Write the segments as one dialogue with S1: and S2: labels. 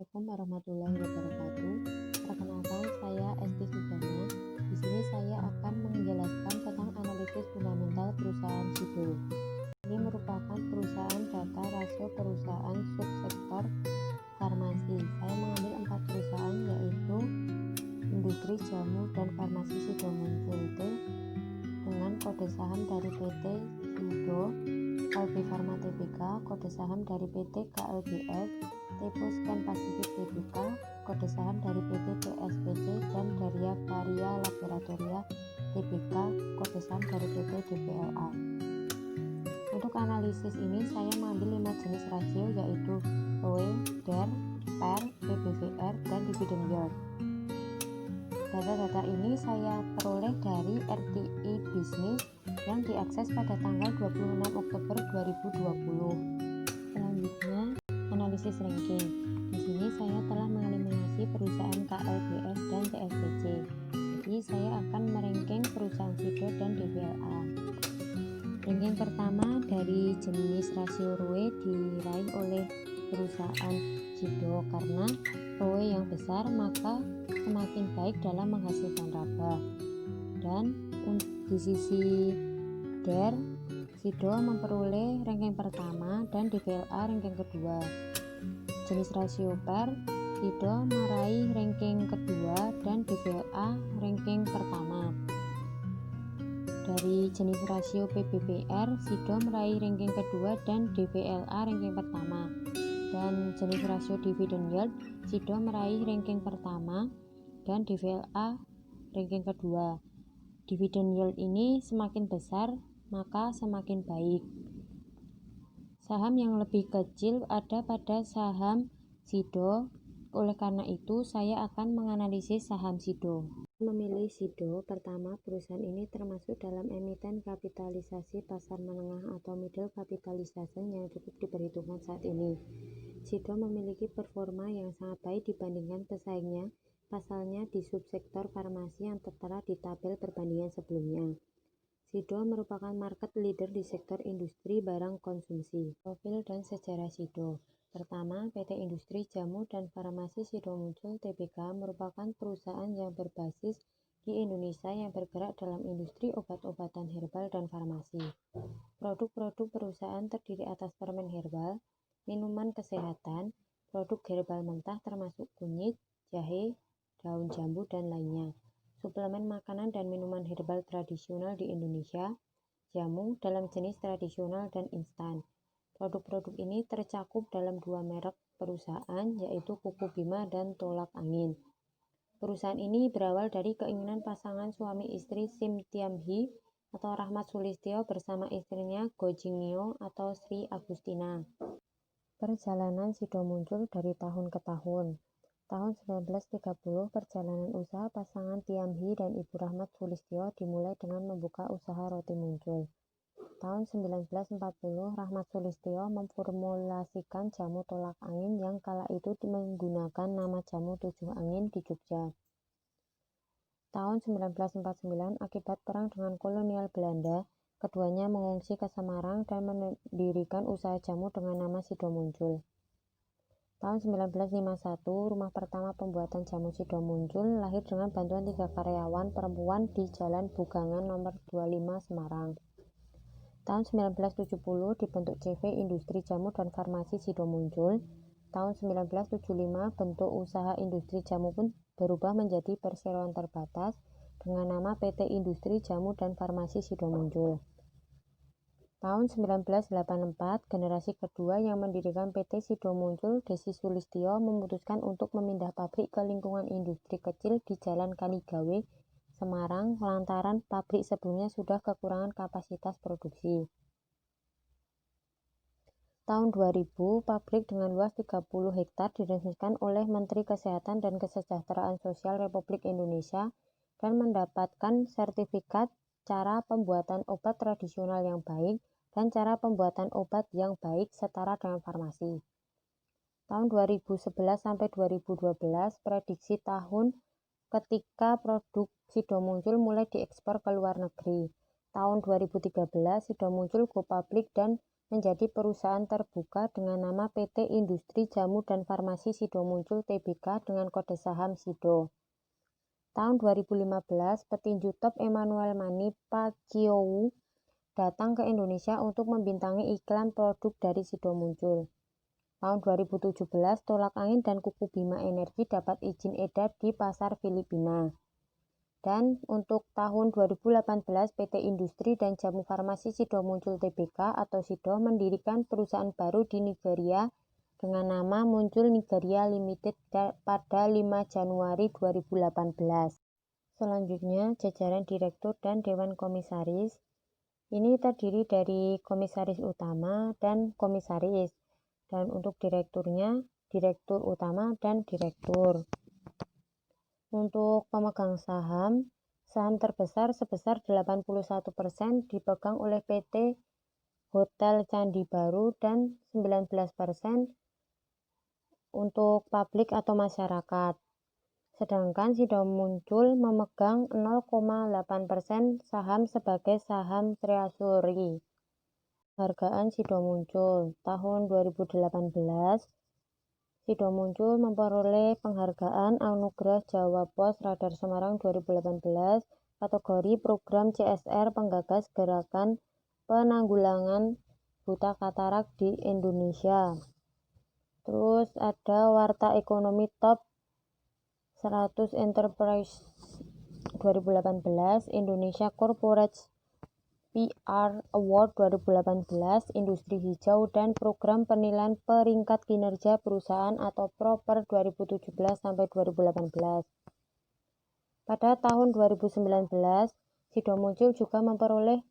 S1: Assalamualaikum warahmatullahi wabarakatuh. Perkenalkan, saya Esti Sujana. Di sini saya akan menjelaskan tentang analisis fundamental perusahaan SIDO. Ini merupakan perusahaan data rasio perusahaan subsektor farmasi. Saya mengambil 4 perusahaan, yaitu Industri Jamu dan Farmasi SIDO Muncul T dengan kode saham dari PT SIDO, Kalbe Farma Tbk, kode saham dari PT KLBF, Tepo Scan Pasifik Tbk, kode saham dari PT TSPC, dan Daria Varia Laboratoria Tbk, kode saham dari PT DPLA. Untuk analisis ini saya mengambil 5 jenis rasio, yaitu ROE, DER, PER, PBVR, dan Dividend Yield. Data-data ini saya peroleh dari RTI Bisnis yang diakses pada tanggal 26 Oktober 2020. Selanjutnya, analisis ranking. Di sini saya telah mengeliminasi perusahaan KLBF dan TSPC. Jadi saya akan meranking perusahaan SIDO dan DPLA. Ranking pertama dari jenis rasio ROE diraih oleh perusahaan SIDO karena ROE yang besar maka semakin baik dalam menghasilkan laba. Dan di sisi DER, SIDO memperoleh ranking pertama dan DPLA ranking kedua. Jenis rasio PER, SIDO meraih ranking kedua dan DPLA ranking pertama. Dari jenis rasio PBVR, SIDO meraih ranking kedua dan DPLA ranking pertama. Dan jenis rasio dividend yield, SIDO meraih ranking pertama dan DPLA ranking kedua. Dividend yield ini semakin besar maka semakin baik. Saham yang lebih kecil ada pada saham SIDO, oleh karena itu saya akan menganalisis saham SIDO. Memilih SIDO, pertama perusahaan ini termasuk dalam emiten kapitalisasi pasar menengah atau middle capitalization yang cukup diperhitungkan saat ini. SIDO memiliki performa yang sangat baik dibandingkan pesaingnya, pasalnya di subsektor farmasi yang tertera di tabel perbandingan sebelumnya. SIDO merupakan market leader di sektor industri barang konsumsi. Profil dan sejarah SIDO. Pertama, PT Industri Jamu dan Farmasi SIDO Muncul Tbk merupakan perusahaan yang berbasis di Indonesia yang bergerak dalam industri obat-obatan herbal dan farmasi. Produk-produk perusahaan terdiri atas permen herbal, minuman kesehatan, produk herbal mentah termasuk kunyit, jahe, daun jambu, dan lainnya. Suplemen makanan dan minuman herbal tradisional di Indonesia, jamu dalam jenis tradisional dan instan. Produk-produk ini tercakup dalam 2 merek perusahaan, yaitu Kuku Bima dan Tolak Angin. Perusahaan ini berawal dari keinginan pasangan suami istri Sim Tiam Hee atau Rahmat Sulistyo bersama istrinya Go Jing Nyo atau Sri Agustina. Perjalanan SIDO muncul dari tahun ke tahun. Tahun 1930, perjalanan usaha pasangan Tiam Hee dan Ibu Rahmat Sulistyo dimulai dengan membuka usaha roti muncul. Tahun 1940, Rahmat Sulistyo memformulasikan jamu tolak angin yang kala itu menggunakan nama jamu 7 angin di Jogja. Tahun 1949, akibat perang dengan kolonial Belanda, keduanya mengungsi ke Semarang dan mendirikan usaha jamu dengan nama SIDO Muncul. Tahun 1951, rumah pertama pembuatan jamu SIDO Muncul lahir dengan bantuan 3 karyawan perempuan di Jalan Bugangan nomor 25 Semarang. Tahun 1970 dibentuk CV Industri Jamu dan Farmasi SIDO Muncul. Tahun 1975 bentuk usaha industri jamu pun berubah menjadi perseroan terbatas dengan nama PT Industri Jamu dan Farmasi SIDO Muncul. Tahun 1984, generasi kedua yang mendirikan PT SIDO Muncul, Desi Sulistyo, memutuskan untuk memindah pabrik ke lingkungan industri kecil di Jalan Kaligawe, Semarang, lantaran pabrik sebelumnya sudah kekurangan kapasitas produksi. Tahun 2000, pabrik dengan luas 30 hektar diresmikan oleh Menteri Kesehatan dan Kesejahteraan Sosial Republik Indonesia dan mendapatkan sertifikat cara pembuatan obat tradisional yang baik dan cara pembuatan obat yang baik setara dengan farmasi. Tahun 2011 sampai 2012, prediksi tahun ketika produk SIDO Muncul mulai diekspor ke luar negeri. Tahun 2013, SIDO Muncul go public dan menjadi perusahaan terbuka dengan nama PT Industri Jamu dan Farmasi Sido Muncul Tbk dengan kode saham SIDO. Tahun 2015, petinju top Emmanuel Manny Pacquiao datang ke Indonesia untuk membintangi iklan produk dari Sido Muncul. Tahun 2017, Tolak Angin dan Kuku Bima Energi dapat izin edar di pasar Filipina. Dan untuk tahun 2018, PT Industri dan Jamu Farmasi Sido Muncul Tbk atau SIDO mendirikan perusahaan baru di Nigeria dengan nama Muncul Nigeria Limited pada 5 Januari 2018. Selanjutnya, jajaran direktur dan dewan komisaris. Ini terdiri dari komisaris utama dan komisaris. Dan untuk direkturnya, direktur utama dan direktur. Untuk pemegang saham, saham terbesar sebesar 81% dipegang oleh PT Hotel Candi Baru dan 19% untuk publik atau masyarakat. Sedangkan Sido Muncul memegang 0,8% saham sebagai saham treasury. Penghargaan Sido Muncul tahun 2018, Sido Muncul memperoleh penghargaan Anugerah Jawa Pos Radar Semarang 2018 kategori program CSR penggagas gerakan penanggulangan buta katarak di Indonesia. Terus ada Warta Ekonomi Top 100 Enterprise 2018, Indonesia Corporate PR Award 2018, Industri Hijau dan Program Penilaian Peringkat Kinerja Perusahaan atau PROPER 2017 sampai 2018. Pada tahun 2019, Sido Muncul juga memperoleh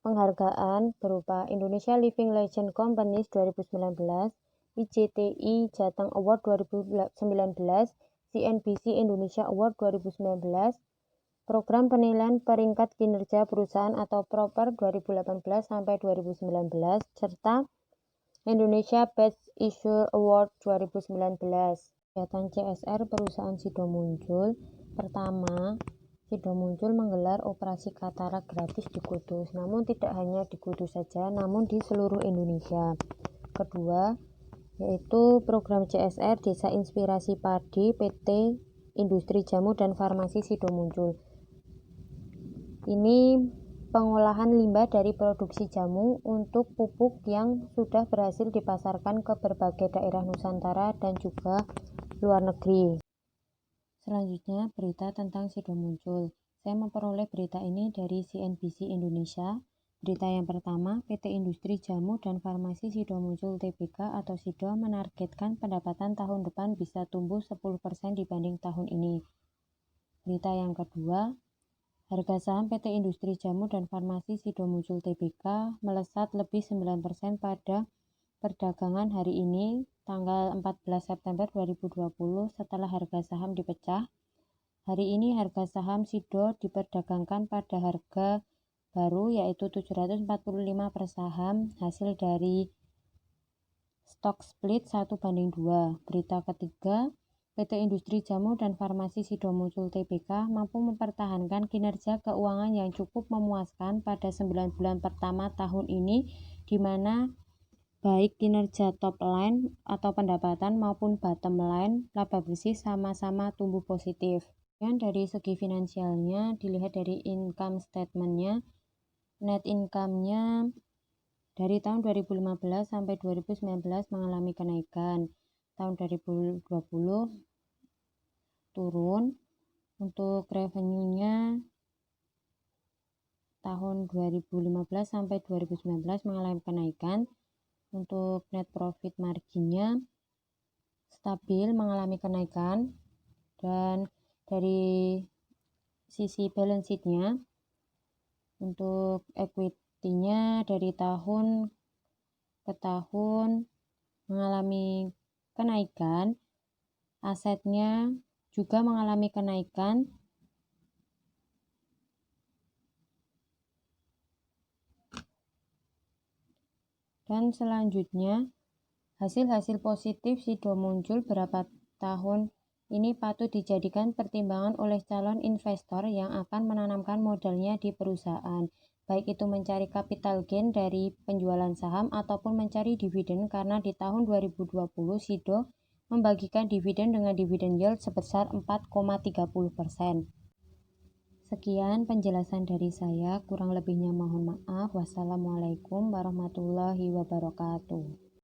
S1: penghargaan berupa Indonesia Living Legend Companies 2019, IJTI Jateng Award 2019, CNBC Indonesia Award 2019, Program Penilaian Peringkat Kinerja Perusahaan atau PROPER 2018 sampai 2019, serta Indonesia Best Issuer Award 2019. Kegiatan CSR perusahaan Sido Muncul. Pertama, Sido Muncul menggelar operasi katarak gratis di Kudus, namun tidak hanya di Kudus saja, namun di seluruh Indonesia. Kedua, yaitu program CSR Desa Inspirasi Padi PT Industri Jamu dan Farmasi Sido Muncul. Ini pengolahan limbah dari produksi jamu untuk pupuk yang sudah berhasil dipasarkan ke berbagai daerah Nusantara dan juga luar negeri. Selanjutnya, berita tentang Sido Muncul. Saya memperoleh berita ini dari CNBC Indonesia. Berita yang pertama, PT Industri Jamu dan Farmasi Sido Muncul Tbk atau SIDO menargetkan pendapatan tahun depan bisa tumbuh 10% dibanding tahun ini. Berita yang kedua, harga saham PT Industri Jamu dan Farmasi Sido Muncul Tbk melesat lebih 9% pada perdagangan hari ini, tanggal 14 September 2020 setelah harga saham dipecah. Hari ini harga saham SIDO diperdagangkan pada harga baru yaitu 745 per saham hasil dari stock split 1:2. Berita ketiga, PT Industri Jamu dan Farmasi Sido Muncul Tbk mampu mempertahankan kinerja keuangan yang cukup memuaskan pada 9 bulan pertama tahun ini, di mana baik kinerja top line atau pendapatan maupun bottom line laba bersih sama-sama tumbuh positif. Dan dari segi finansialnya dilihat dari income statement-nya, net income-nya dari tahun 2015 sampai 2019 mengalami kenaikan. Tahun 2020 turun. Untuk revenue-nya tahun 2015 sampai 2019 mengalami kenaikan. Untuk net profit margin-nya stabil mengalami kenaikan. Dan dari sisi balance sheet-nya, untuk equity-nya dari tahun ke tahun mengalami kenaikan, asetnya juga mengalami kenaikan, dan selanjutnya hasil-hasil positif Sido Muncul berapa tahun ini patut dijadikan pertimbangan oleh calon investor yang akan menanamkan modalnya di perusahaan. baik itu mencari capital gain dari penjualan saham ataupun mencari dividen, karena di tahun 2020 SIDO membagikan dividen dengan dividen yield sebesar 4,30%. Sekian penjelasan dari saya, kurang lebihnya mohon maaf. Wassalamualaikum warahmatullahi wabarakatuh.